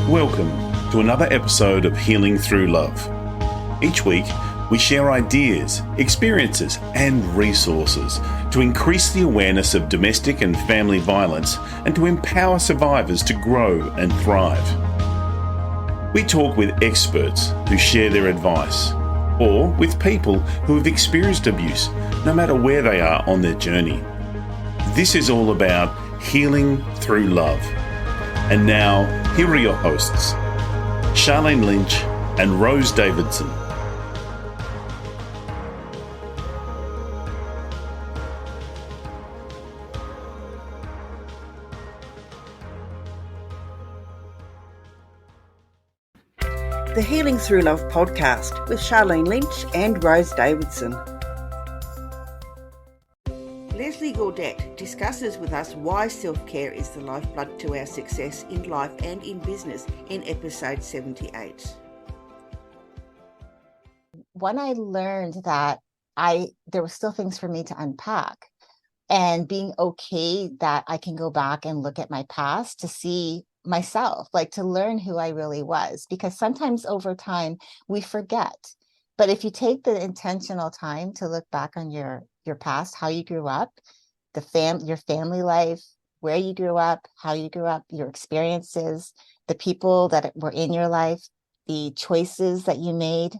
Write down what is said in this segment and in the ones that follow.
Welcome to another episode of Healing Through Love. Each week, we share ideas, experiences, and resources to increase the awareness of domestic and family violence and to empower survivors to grow and thrive. We talk with experts who share their advice, or with people who have experienced abuse, no matter where they are on their journey. This is all about healing through love. And now, here are your hosts, Sharlene Lynch and Rose Davidson. The Healing Through Love podcast with Sharlene Lynch and Rose Davidson. Leslie Gaudet discusses with us why self-care is the lifeblood to our success in life and in business in episode 78. When I learned that there were still things for me to unpack, and being okay that I can go back and look at my past to see myself, like to learn who I really was, because sometimes over time we forget. But if you take the intentional time to look back on your past, how you grew up, your family life, where you grew up, how you grew up, your experiences, the people that were in your life, the choices that you made,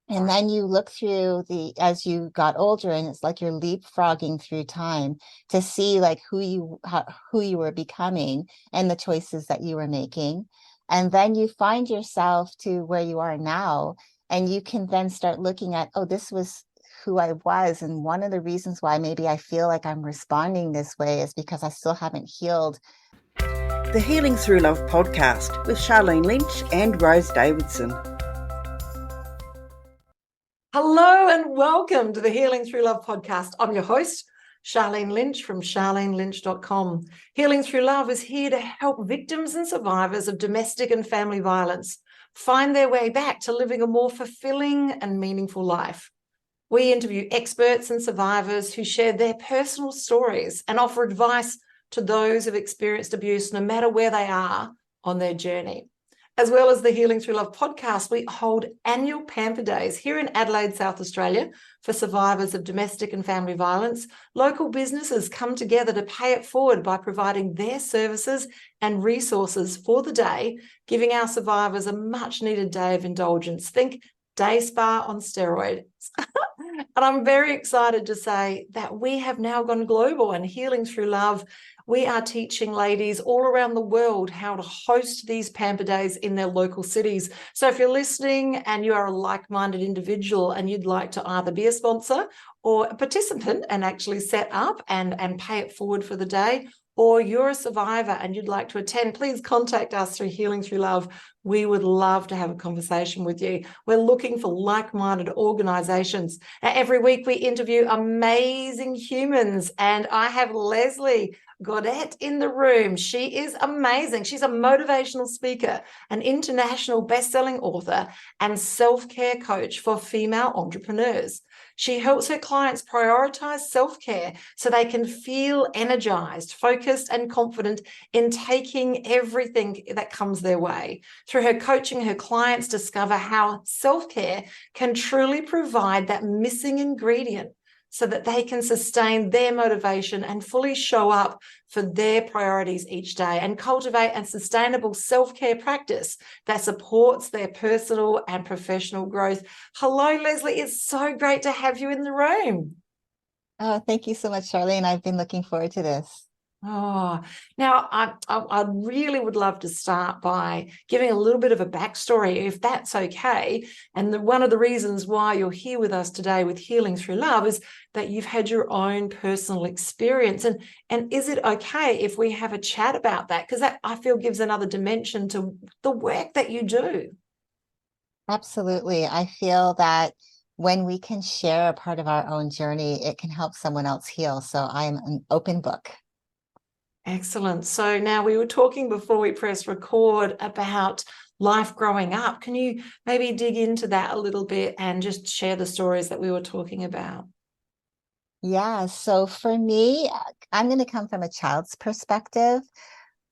and then you look through as you got older, and it's like you're leapfrogging through time to see like who you were becoming and the choices that you were making. And then you find yourself to where you are now, and you can then start looking at, oh, this was who I was. And one of the reasons why maybe I feel like I'm responding this way is because I still haven't healed. The Healing Through Love podcast with Sharlene Lynch and Rose Davidson. Hello and welcome to the Healing Through Love podcast. I'm your host, Sharlene Lynch from sharlenelynch.com. Healing Through Love is here to help victims and survivors of domestic and family violence find their way back to living a more fulfilling and meaningful life. We interview experts and survivors who share their personal stories and offer advice to those who've experienced abuse, no matter where they are on their journey. As well as the Healing Through Love podcast, we hold annual Pamper Days here in Adelaide, South Australia, for survivors of domestic and family violence. Local businesses come together to pay it forward by providing their services and resources for the day, giving our survivors a much-needed day of indulgence. Think day spa on steroids. And I'm very excited to say that we have now gone global, and Healing Through Love, we are teaching ladies all around the world how to host these Pamper Days in their local cities. So if you're listening and you are a like-minded individual and you'd like to either be a sponsor or a participant and actually set up and pay it forward for the day, or you're a survivor and you'd like to attend, please contact us through Healing Through Love. We would love to have a conversation with you. We're looking for like-minded organisations. Now, every week we interview amazing humans, and I have Leslie Gaudet in the room. She is amazing. She's a motivational speaker, an international best-selling author, and self-care coach for female entrepreneurs. She helps her clients prioritize self-care so they can feel energized, focused, and confident in taking everything that comes their way. Through her coaching, her clients discover how self-care can truly provide that missing ingredient so that they can sustain their motivation and fully show up for their priorities each day and cultivate a sustainable self-care practice that supports their personal and professional growth. Hello, Leslie. It's so great to have you in the room. Oh, thank you so much, Sharlene. I've been looking forward to this. Oh, now I really would love to start by giving a little bit of a backstory, if that's okay. And one of the reasons why you're here with us today with Healing Through Love is that you've had your own personal experience. And is it okay if we have a chat about that? Because that, I feel, gives another dimension to the work that you do. Absolutely. I feel that when we can share a part of our own journey, it can help someone else heal. So I'm an open book. Excellent. So now, we were talking before we pressed record about life growing up. Can you maybe dig into that a little bit and just share the stories that we were talking about? Yeah. So for me, I'm going to come from a child's perspective.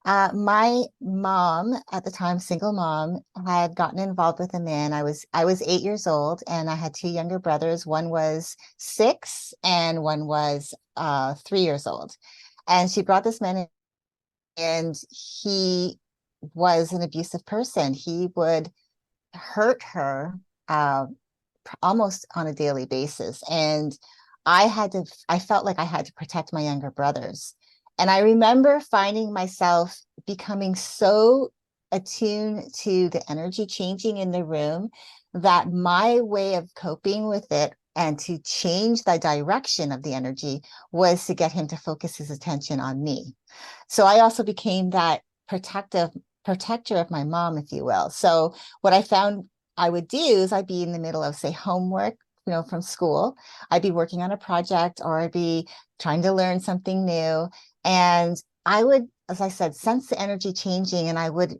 My mom at the time, single mom, had gotten involved with a man. I was 8 years old, and I had two younger brothers. One was 6, and one was 3 years old. And she brought this man in, and he was an abusive person. He would hurt her uh, almost on a daily basis. And I felt like I had to protect my younger brothers. And I remember finding myself becoming so attuned to the energy changing in the room that my way of coping with it and to change the direction of the energy was to get him to focus his attention on me. So I also became that protector of my mom, if you will. So what I found I would do is I'd be in the middle of, say, homework, from school. I'd be working on a project, or I'd be trying to learn something new. And I would, as I said, sense the energy changing, and I would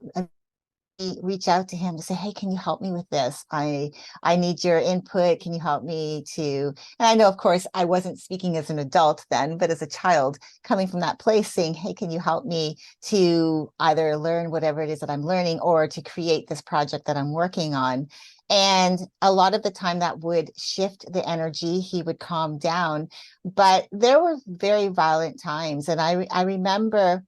reach out to him to say, hey, can you help me with this? I need your input. Can you help me to, and I know, of course, I wasn't speaking as an adult then, but as a child coming from that place saying, hey, can you help me to either learn whatever it is that I'm learning or to create this project that I'm working on? And a lot of the time that would shift the energy, he would calm down. But there were very violent times. And I remember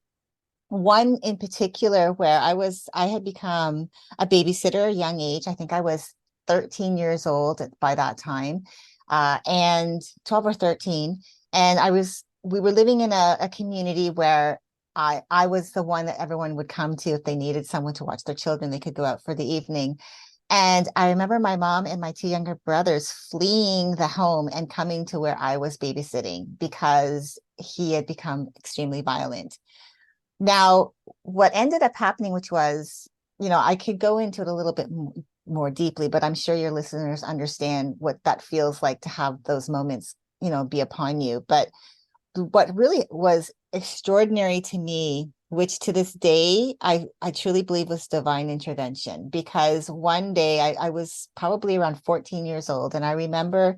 one in particular where I had become a babysitter at a young age. I think I was 13 years old by that time, and 12 or 13. And we were living in a community where I was the one that everyone would come to if they needed someone to watch their children. They could go out for the evening. And I remember my mom and my two younger brothers fleeing the home and coming to where I was babysitting because he had become extremely violent. Now, what ended up happening, which was, I could go into it a little bit more deeply, but I'm sure your listeners understand what that feels like to have those moments, be upon you. But what really was extraordinary to me, which to this day, I truly believe was divine intervention, because one day I was probably around 14 years old. And I remember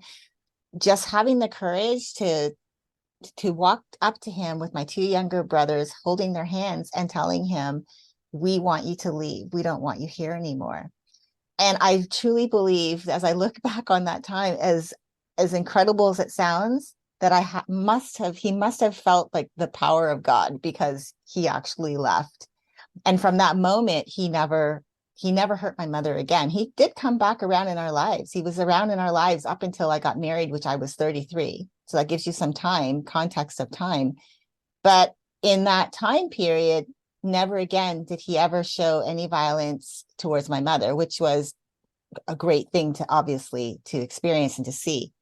just having the courage to walk up to him with my two younger brothers, holding their hands and telling him, we want you to leave. We don't want you here anymore. And I truly believe, as I look back on that time, as incredible as it sounds, that he must have felt like the power of God, because he actually left. And from that moment, he never hurt my mother again. He did come back around in our lives. He was around in our lives up until I got married, which I was 33. So that gives you some context of time. But in that time period, never again did he ever show any violence towards my mother, which was a great thing to experience and to see.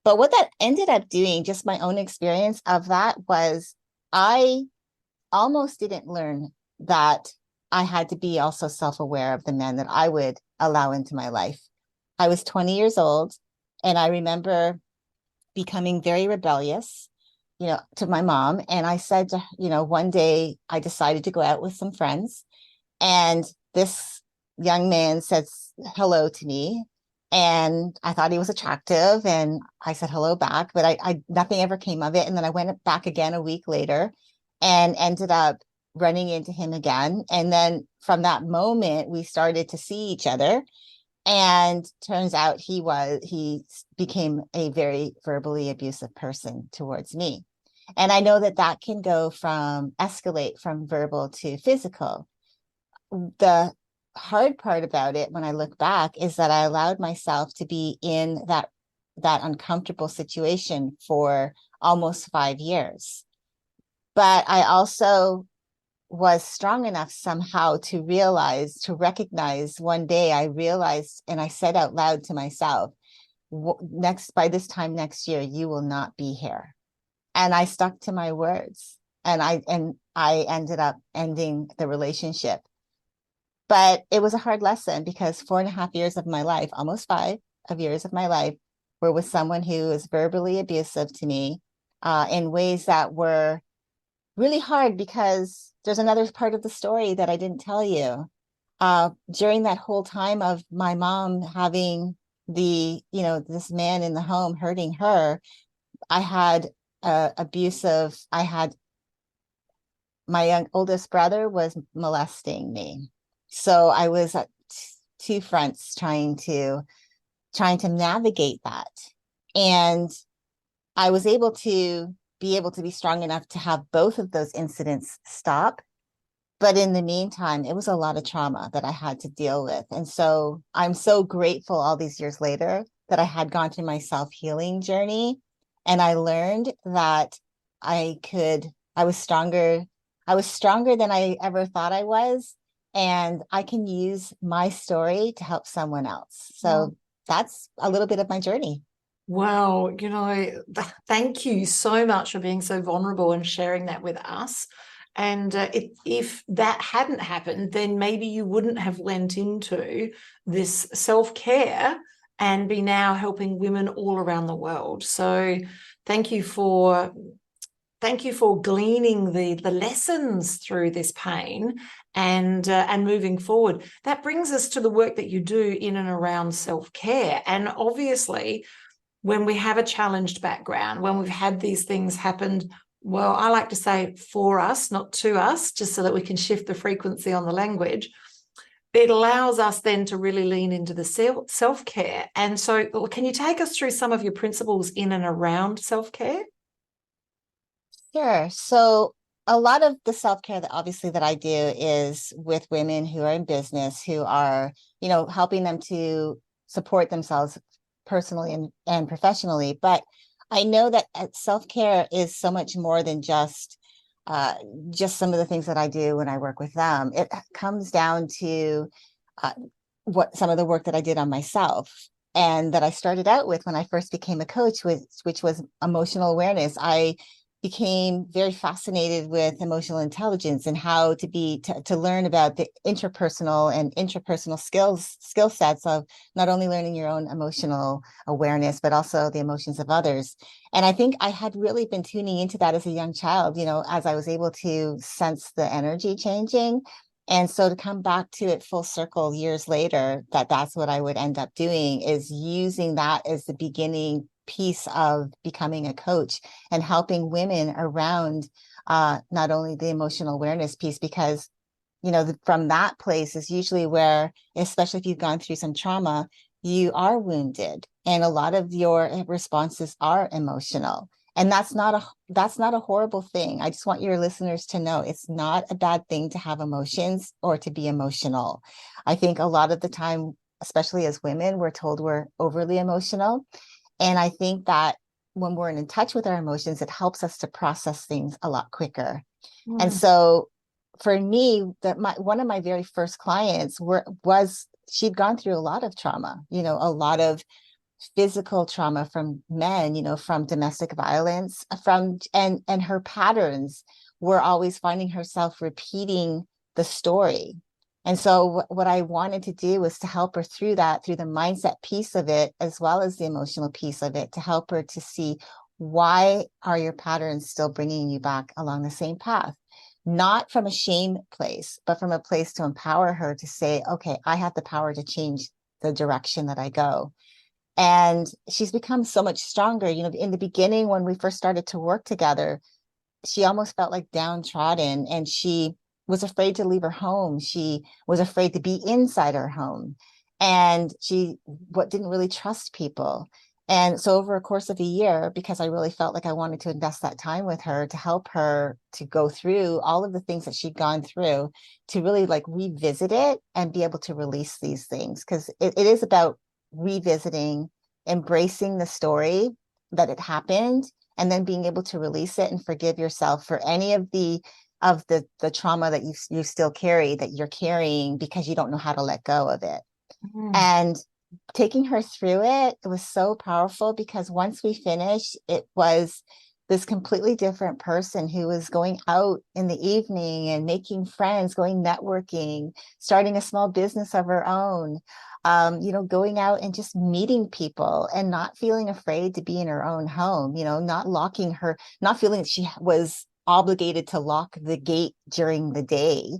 But what that ended up doing, just my own experience of that, was I almost didn't learn that I had to be also self-aware of the men that I would allow into my life. I was 20 years old, and I remember becoming very rebellious, to my mom. And I said, one day I decided to go out with some friends, and this young man said hello to me, and I thought he was attractive, and I said hello back, but I nothing ever came of it. And then I went back again a week later and ended up running into him again. And then from that moment, we started to see each other. And turns out he became a very verbally abusive person towards me. And I know that can escalate from verbal to physical. The hard part about it, when I look back, is that I allowed myself to be in that uncomfortable situation for almost 5 years. But I also was strong enough somehow to recognize one day, I realized, and I said out loud to myself, by this time next year, you will not be here. And I stuck to my words, and I ended up ending the relationship. But it was a hard lesson, because 4.5 years of my life, almost 5 years of my life, were with someone who was verbally abusive to me in ways that were really hard, because there's another part of the story that I didn't tell you. During that whole time of my mom having this man in the home hurting her, I had my oldest brother was molesting me. So I was at two fronts trying to navigate that. And I was able to be strong enough to have both of those incidents stop. But in the meantime, it was a lot of trauma that I had to deal with. And so I'm so grateful all these years later that I had gone through my self-healing journey. And I learned that I was stronger. I was stronger than I ever thought I was. And I can use my story to help someone else. So that's a little bit of my journey. Wow, thank you so much for being so vulnerable and sharing that with us. And if that hadn't happened, then maybe you wouldn't have went into this self-care and be now helping women all around the world. So thank you for gleaning the lessons through this pain and moving forward. That brings us to the work that you do in and around self-care. And obviously, when we have a challenged background, when we've had these things happen, well, I like to say for us, not to us, just so that we can shift the frequency on the language. It allows us then to really lean into the self-care. And so can you take us through some of your principles in and around self-care? Sure. So a lot of the self-care that I do is with women who are in business, who are, helping them to support themselves personally and professionally. But I know that self-care is so much more than just some of the things that I do when I work with them. It comes down to what some of the work that I did on myself and that I started out with when I first became a coach, which was emotional awareness. I became very fascinated with emotional intelligence and how to learn about the interpersonal and intrapersonal skill sets of not only learning your own emotional awareness, but also the emotions of others. And I think I had really been tuning into that as a young child, as I was able to sense the energy changing. And so to come back to it full circle years later, that's what I would end up doing, is using that as the beginning piece of becoming a coach and helping women around not only the emotional awareness piece, because from that place is usually where, especially if you've gone through some trauma, you are wounded and a lot of your responses are emotional. And that's not a horrible thing. I just want your listeners to know it's not a bad thing to have emotions or to be emotional. I think a lot of the time, especially as women, we're told we're overly emotional. And I think that when we're in touch with our emotions, it helps us to process things a lot quicker. And so for me, one of my very first clients she'd gone through a lot of trauma, a lot of physical trauma from men, from domestic violence, and her patterns were always finding herself repeating the story. And so what I wanted to do was to help her through the mindset piece of it, as well as the emotional piece of it, to help her to see, why are your patterns still bringing you back along the same path? Not from a shame place, but from a place to empower her to say, okay, I have the power to change the direction that I go. And she's become so much stronger. In the beginning, when we first started to work together, she almost felt like downtrodden, and she was afraid to leave her home. She was afraid to be inside her home, and she didn't really trust people. And so over a course of a year, because I really felt like I wanted to invest that time with her to help her to go through all of the things that she'd gone through, to really revisit it and be able to release these things. Because it is about revisiting, embracing the story that it happened, and then being able to release it and forgive yourself for any of the trauma that you still carry, that you're carrying because you don't know how to let go of it. And taking her through it was so powerful, because once we finished, it was this completely different person who was going out in the evening and making friends, going networking, starting a small business of her own, going out and just meeting people and not feeling afraid to be in her own home, not locking her, not feeling that she was obligated to lock the gate during the day,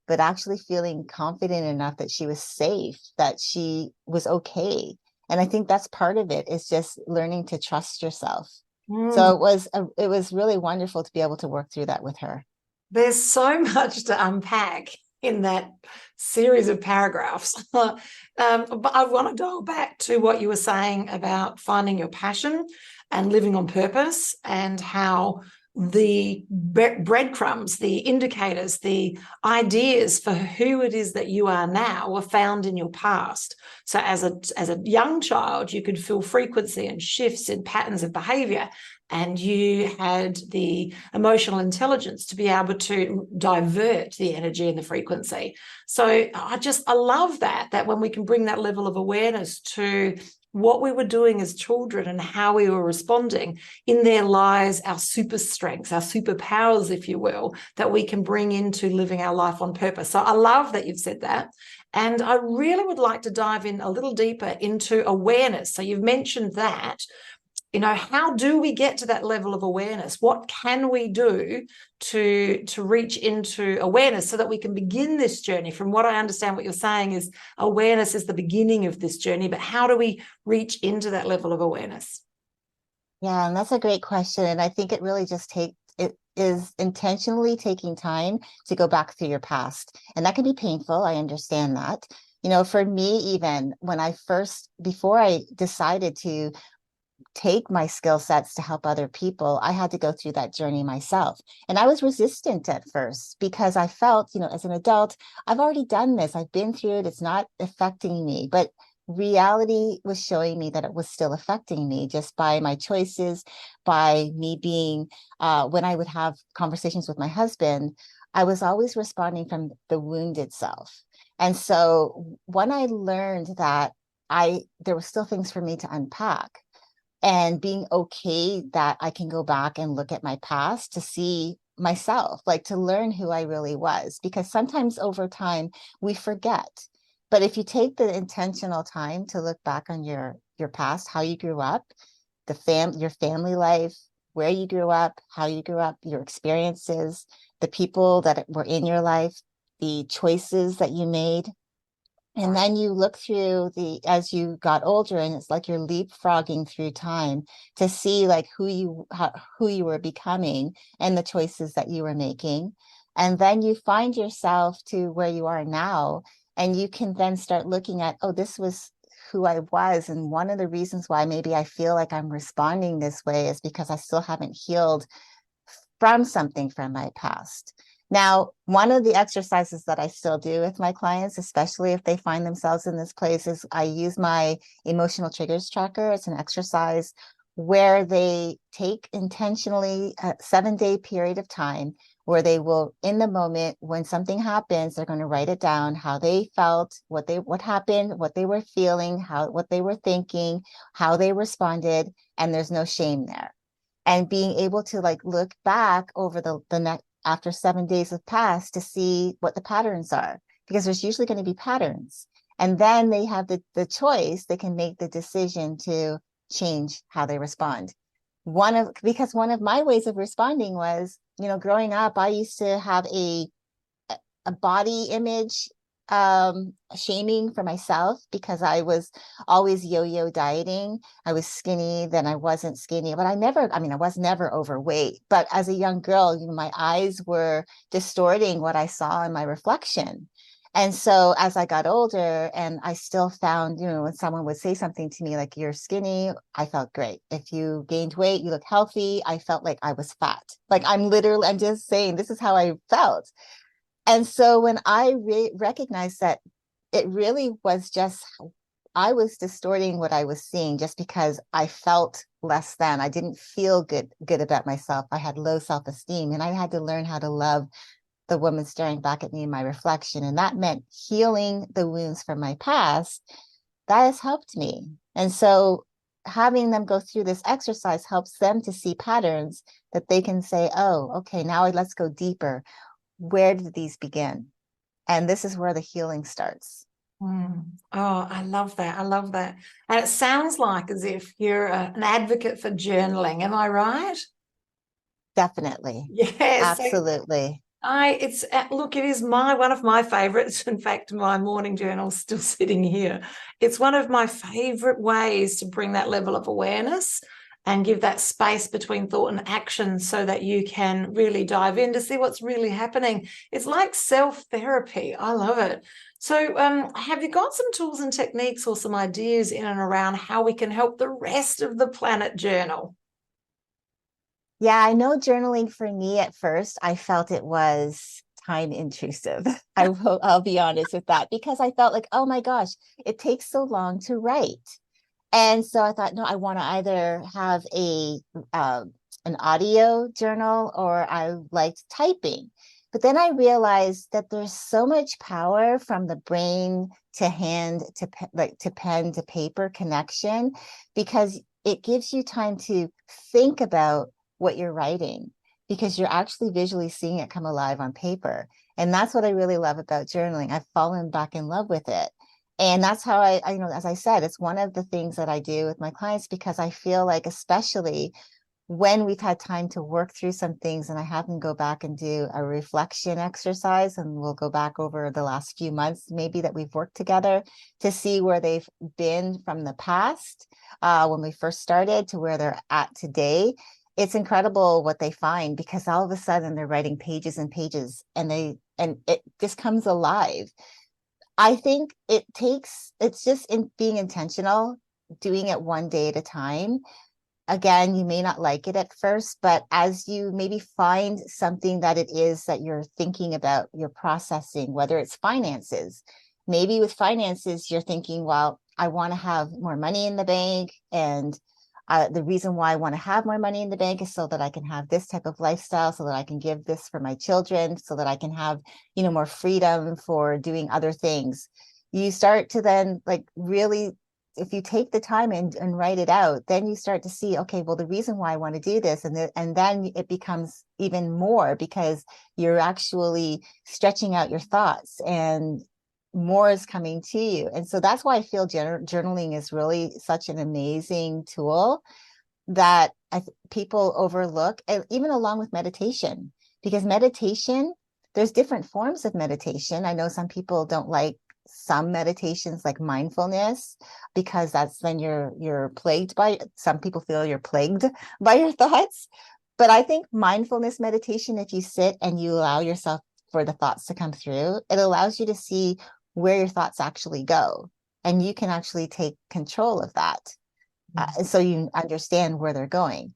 but actually feeling confident enough that she was safe, that she was okay. And I think that's part of it, is just learning to trust yourself. So it was really wonderful to be able to work through that with her. There's so much to unpack in that series of paragraphs. But I want to dial back to what you were saying about finding your passion and living on purpose, and how the breadcrumbs, the indicators, the ideas for who it is that you are now were found in your past. So as a young child, you could feel frequency and shifts in patterns of behavior, and you had the emotional intelligence to be able to divert the energy and the frequency. So I love that when we can bring that level of awareness to what we were doing as children and how we were responding, in there lies our super strengths, our superpowers, if you will, that we can bring into living our life on purpose. So I love that you've said that. And I really would like to dive in a little deeper into awareness. So you've mentioned that. How do we get to that level of awareness? What can we do to reach into awareness so that we can begin this journey? From what I understand, what you're saying is awareness is the beginning of this journey, but how do we reach into that level of awareness? Yeah, and that's a great question. And I think it really just it is intentionally taking time to go back through your past. And that can be painful. I understand that. For me, even before I decided to take my skill sets to help other people, I had to go through that journey myself. And I was resistant at first because I felt, as an adult, I've already done this. I've been through it. It's not affecting me. But reality was showing me that it was still affecting me, just by my choices, by me being, when I would have conversations with my husband, I was always responding from the wounded self. And so when I learned that there were still things for me to unpack, and being okay that I can go back and look at my past to see myself, like to learn who I really was, because sometimes over time we forget. But if you take the intentional time to look back on your past, how you grew up, your family life, where you grew up, how you grew up, your experiences, the people that were in your life, the choices that you made, and then you look through as you got older, and it's like you're leapfrogging through time to see like who you were becoming and the choices that you were making. And then you find yourself to where you are now, and you can then start looking at, oh, this was who I was. And one of the reasons why maybe I feel like I'm responding this way is because I still haven't healed from something from my past. Now, one of the exercises that I still do with my clients, especially if they find themselves in this place, is I use my emotional triggers tracker. It's an exercise where they take intentionally a 7-day period of time where they will, in the moment when something happens, they're going to write it down, how they felt, what happened, what they were feeling, what they were thinking, how they responded, and there's no shame there. And being able to like look back over the next, after 7 days have passed, to see what the patterns are, because there's usually going to be patterns. And then they have the choice, they can make the decision to change how they respond. Because one of my ways of responding was, growing up, I used to have a body image shaming for myself, because I was always yo-yo dieting. I was skinny, then I wasn't skinny, but I was never overweight. But as a young girl, my eyes were distorting what I saw in my reflection. And so as I got older, and I still found, when someone would say something to me like, you're skinny, I felt great. If you gained weight, you look healthy, I felt like I was fat. Like I'm just saying, this is how I felt. And so when I recognized that it really was just, I was distorting what I was seeing just because I felt less than. I didn't feel good about myself. I had low self-esteem, and I had to learn how to love the woman staring back at me in my reflection. And that meant healing the wounds from my past. That has helped me. And so having them go through this exercise helps them to see patterns that they can say, oh, okay, now let's go deeper. Where did these begin? And this is where the healing starts. Oh, I love that. I love that. And it sounds like as if you're an advocate for journaling. Am I right? Definitely. Yes. Absolutely. Look, it is one of my favorites. In fact, my morning journal is still sitting here. It's one of my favorite ways to bring that level of awareness and give that space between thought and action so that you can really dive in to see what's really happening. It's like self-therapy. I love it. So have you got some tools and techniques or some ideas in and around how we can help the rest of the planet journal? Yeah, I know journaling for me at first, I felt it was time intrusive. I'll be honest with that, because I felt like, oh my gosh, it takes so long to write. And so I thought, no, I want to either have an audio journal, or I liked typing. But then I realized that there's so much power from the brain to hand to to pen to paper connection, because it gives you time to think about what you're writing, because you're actually visually seeing it come alive on paper. And that's what I really love about journaling. I've fallen back in love with it. And that's how I, as I said, it's one of the things that I do with my clients, because I feel like, especially when we've had time to work through some things and I have them go back and do a reflection exercise, and we'll go back over the last few months, maybe that we've worked together, to see where they've been from the past, when we first started, to where they're at today. It's incredible what they find, because all of a sudden they're writing pages and pages, and it just comes alive. I think it's just in being intentional, doing it one day at a time. Again, you may not like it at first, but as you maybe find something that it is that you're thinking about, you're processing, whether it's finances. Maybe with finances, you're thinking, well, I want to have more money in the bank, and the reason why I want to have more money in the bank is so that I can have this type of lifestyle, so that I can give this for my children, so that I can have, more freedom for doing other things. You start to then, like, really, if you take the time and write it out, then you start to see, okay, well, the reason why I want to do this, and then it becomes even more, because you're actually stretching out your thoughts, and more is coming to you. And so that's why I feel journaling is really such an amazing tool that people overlook, and even along with meditation, because meditation, there's different forms of meditation. I know some people don't like some meditations, like mindfulness, because that's when you're plagued by, some people feel you're plagued by your thoughts. But I think mindfulness meditation, if you sit and you allow yourself for the thoughts to come through, it allows you to see where your thoughts actually go, and you can actually take control of that. So you understand where they're going.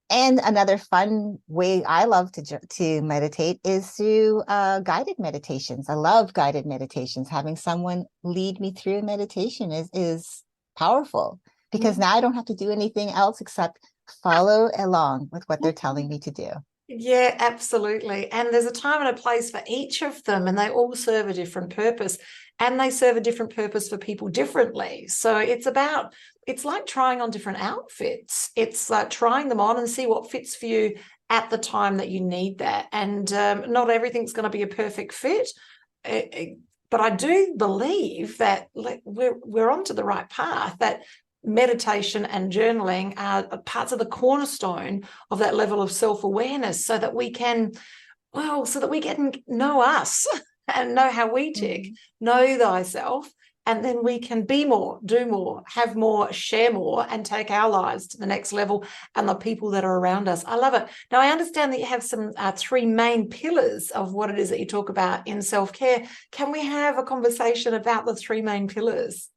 And another fun way I love to meditate is through guided meditations. I love guided meditations. Having someone lead me through meditation is powerful, because now I don't have to do anything else except follow along with what they're telling me to do. Yeah, absolutely. And there's a time and a place for each of them, and they all serve a different purpose, and they serve a different purpose for people differently. So it's like trying on different outfits. It's like trying them on and see what fits for you at the time that you need that. And not everything's going to be a perfect fit. But I do believe that we're onto the right path, that meditation and journaling are parts of the cornerstone of that level of self-awareness, so that we can know us and know how we tick, know thyself, and then we can be more, do more, have more, share more, and take our lives to the next level, and the people that are around us. I love it. Now, I understand that you have some three main pillars of what it is that you talk about in self-care. Can we have a conversation about the three main pillars?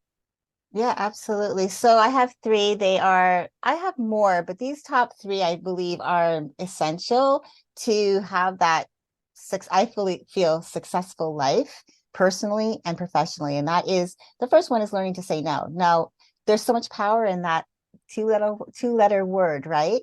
Yeah, absolutely. So I have three. I have more, but these top three, I believe, are essential to have that I feel successful life, personally and professionally. And that is, the first one is learning to say no. Now, there's so much power in that two-letter word, right?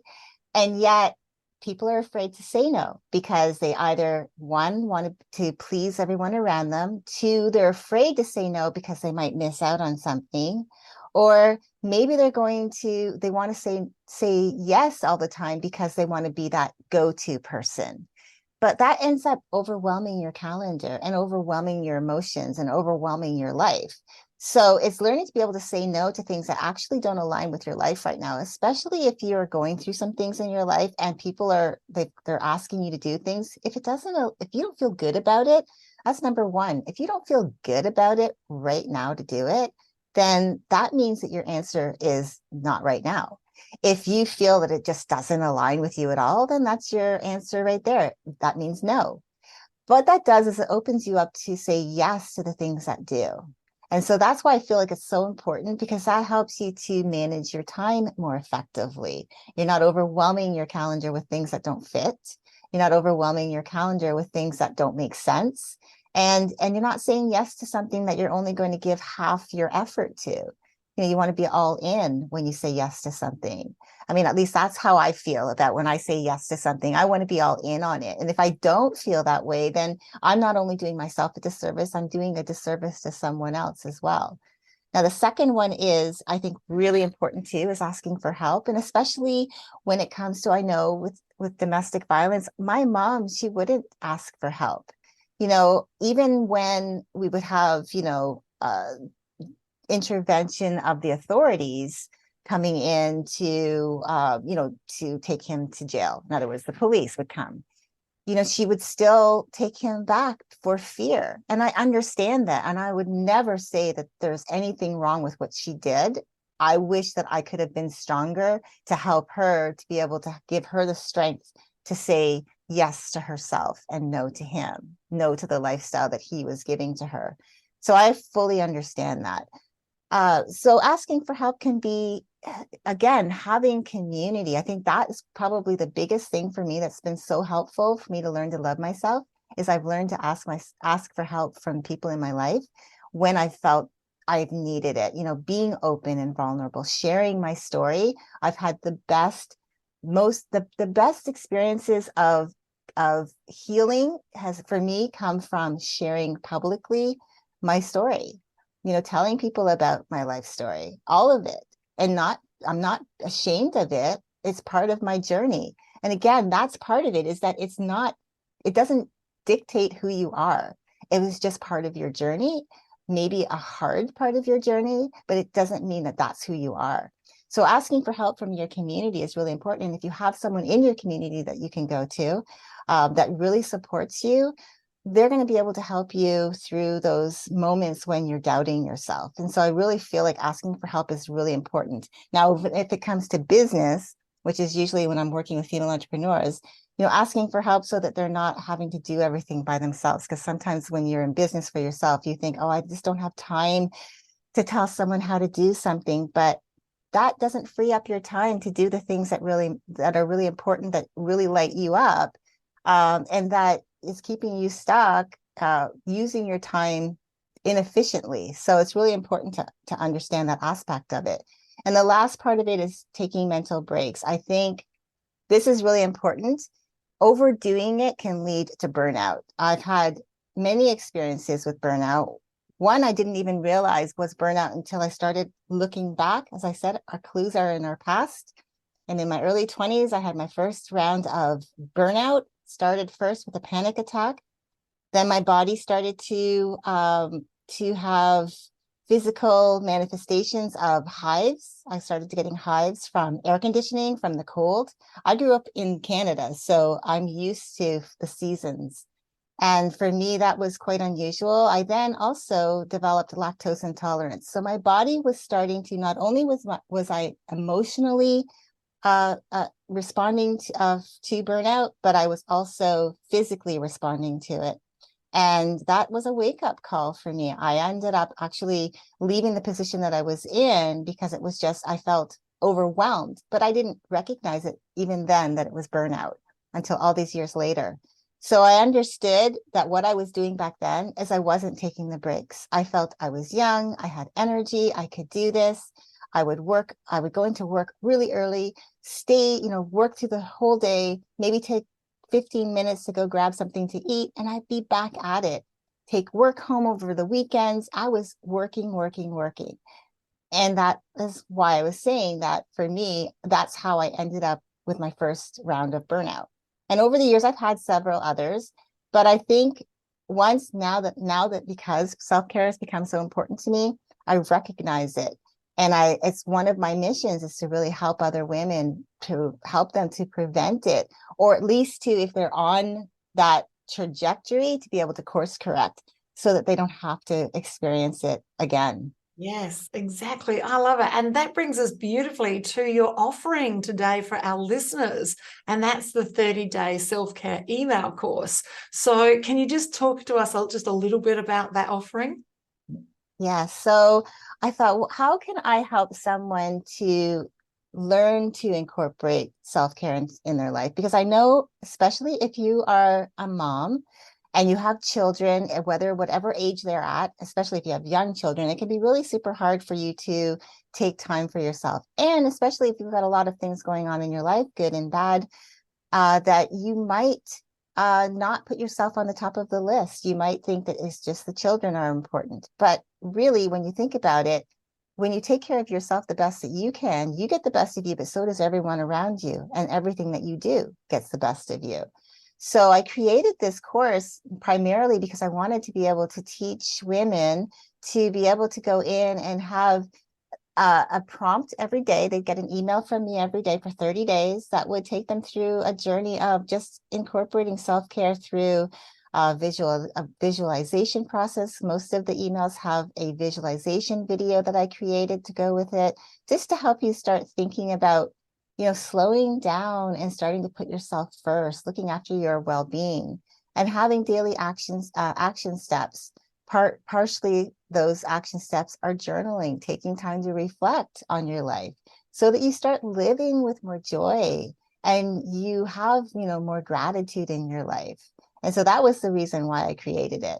And yet people are afraid to say no, because they either, one, want to please everyone around them. Two, they're afraid to say no because they might miss out on something. Or maybe they want to say yes all the time because they want to be that go-to person. But that ends up overwhelming your calendar and overwhelming your emotions and overwhelming your life. So it's learning to be able to say no to things that actually don't align with your life right now, especially if you're going through some things in your life and people they're asking you to do things. If you don't feel good about it, that's number one. If you don't feel good about it right now to do it, then that means that your answer is not right now. If you feel that it just doesn't align with you at all, then that's your answer right there. That means no. What that does is it opens you up to say yes to the things that do. And so that's why I feel like it's so important, because that helps you to manage your time more effectively. You're not overwhelming your calendar with things that don't fit. You're not overwhelming your calendar with things that don't make sense. And you're not saying yes to something that you're only going to give half your effort to. You want to be all in when you say yes to something. I mean, at least that's how I feel about when I say yes to something. I want to be all in on it. And if I don't feel that way, then I'm not only doing myself a disservice, I'm doing a disservice to someone else as well. Now, the second one is, I think, really important too, is asking for help. And especially when it comes to, I know with domestic violence, my mom, she wouldn't ask for help. Even when we would have, intervention of the authorities coming in to take him to jail. In other words, the police would come. She would still take him back for fear. And I understand that. And I would never say that there's anything wrong with what she did. I wish that I could have been stronger to help her, to be able to give her the strength to say yes to herself and no to him, no to the lifestyle that he was giving to her. So I fully understand that. So asking for help can be, again, having community. I think that is probably the biggest thing for me that's been so helpful for me to learn to love myself, is I've learned to ask for help from people in my life when I felt I've needed it. Being open and vulnerable, sharing my story. I've had the best experiences of healing has, for me, come from sharing publicly my story. Telling people about my life story, all of it. And I'm not ashamed of it. It's part of my journey. And again, that's part of it, is that it doesn't dictate who you are. It was just part of your journey, maybe a hard part of your journey, but it doesn't mean that that's who you are. So asking for help from your community is really important. And if you have someone in your community that you can go to that really supports you, they're going to be able to help you through those moments when you're doubting yourself. And so I really feel like asking for help is really important. Now, if it comes to business, which is usually when I'm working with female entrepreneurs, asking for help so that they're not having to do everything by themselves. Because sometimes when you're in business for yourself, you think, oh, I just don't have time to tell someone how to do something. But that doesn't free up your time to do the things that are really important, that really light you up, and that is keeping you stuck, using your time inefficiently. So it's really important to understand that aspect of it. And the last part of it is taking mental breaks. I think this is really important. Overdoing it can lead to burnout. I've had many experiences with burnout. One I didn't even realize was burnout until I started looking back. As I said, our clues are in our past. And in my early 20s, I had my first round of burnout. Started first with a panic attack. Then my body started to have physical manifestations of hives. I started getting hives from air conditioning, from the cold. I grew up in Canada, so I'm used to the seasons. And for me, that was quite unusual. I then also developed lactose intolerance. So my body was starting to, not only was I emotionally responding to burnout, but I was also physically responding to it. And that was a wake-up call for me. I ended up actually leaving the position that I was in because it was just, I felt overwhelmed, but I didn't recognize it even then that it was burnout until all these years later. So I understood that what I was doing back then is I wasn't taking the breaks. I felt I was young, I had energy, I could do this. I would go into work really early, stay, work through the whole day, maybe take 15 minutes to go grab something to eat, and I'd be back at it. Take work home over the weekends. I was working. And that is why I was saying that for me, that's how I ended up with my first round of burnout. And over the years, I've had several others, but I think now that because self-care has become so important to me, I recognize it. And it's one of my missions is to really help other women, to help them to prevent it, or at least to, if they're on that trajectory, to be able to course correct so that they don't have to experience it again. Yes, exactly. I love it. And that brings us beautifully to your offering today for our listeners. And that's the 30-day self-care email course. So can you just talk to us just a little bit about that offering? Yeah. So I thought, well, how can I help someone to learn to incorporate self-care in their life? Because I know, especially if you are a mom and you have children, whatever age they're at, especially if you have young children, it can be really super hard for you to take time for yourself. And especially if you've got a lot of things going on in your life, good and bad, that you might not put yourself on the top of the list. You might think that it's just the children are important. But really, when you think about it, when you take care of yourself the best that you can, you get the best of you, but so does everyone around you, and everything that you do gets the best of you. So I created this course primarily because I wanted to be able to teach women to be able to go in and have a prompt every day. They'd get an email from me every day for 30 days that would take them through a journey of just incorporating self-care through a visualization process. Most of the emails have a visualization video that I created to go with it, just to help you start thinking about, slowing down and starting to put yourself first, looking after your well-being, and having daily action steps. Partially, those action steps are journaling, taking time to reflect on your life so that you start living with more joy and you have, more gratitude in your life. And so that was the reason why I created it.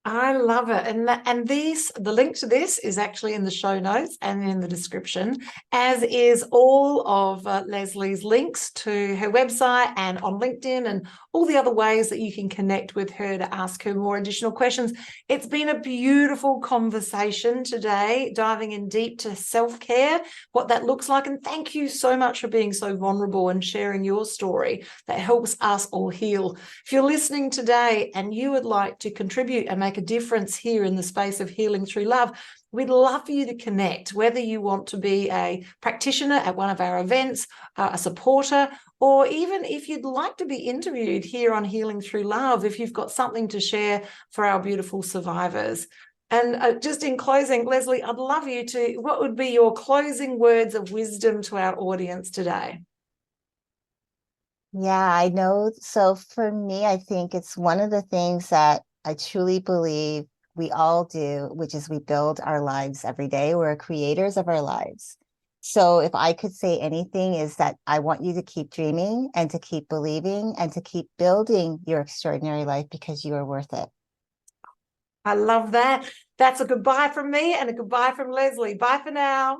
I love it. And the link to this is actually in the show notes and in the description, as is all of Leslie's links to her website and on LinkedIn and all the other ways that you can connect with her to ask her more additional questions. It's been a beautiful conversation today, diving in deep to self-care, what that looks like. And thank you so much for being so vulnerable and sharing your story that helps us all heal. If you're listening today and you would like to contribute and make a difference here in the space of healing through love, we'd love for you to connect, whether you want to be a practitioner at one of our events, a supporter, or even if you'd like to be interviewed here on Healing Through Love, if you've got something to share for our beautiful survivors. And just in closing, Leslie, I'd love what would be your closing words of wisdom to our audience today? Yeah, I know. So for me, I think it's one of the things that I truly believe we all do, which is we build our lives every day. We're creators of our lives. So if I could say anything, is that I want you to keep dreaming and to keep believing and to keep building your extraordinary life, because you are worth it. I love that. That's a goodbye from me and a goodbye from Leslie. Bye for now.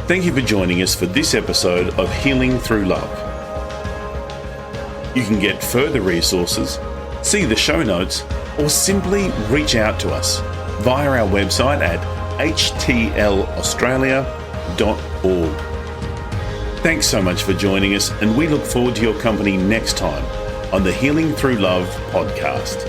Thank you for joining us for this episode of Healing Through Love. You can get further resources, see the show notes, or simply reach out to us via our website at htlaustralia.org. Thanks so much for joining us, and we look forward to your company next time on the Healing Through Love podcast.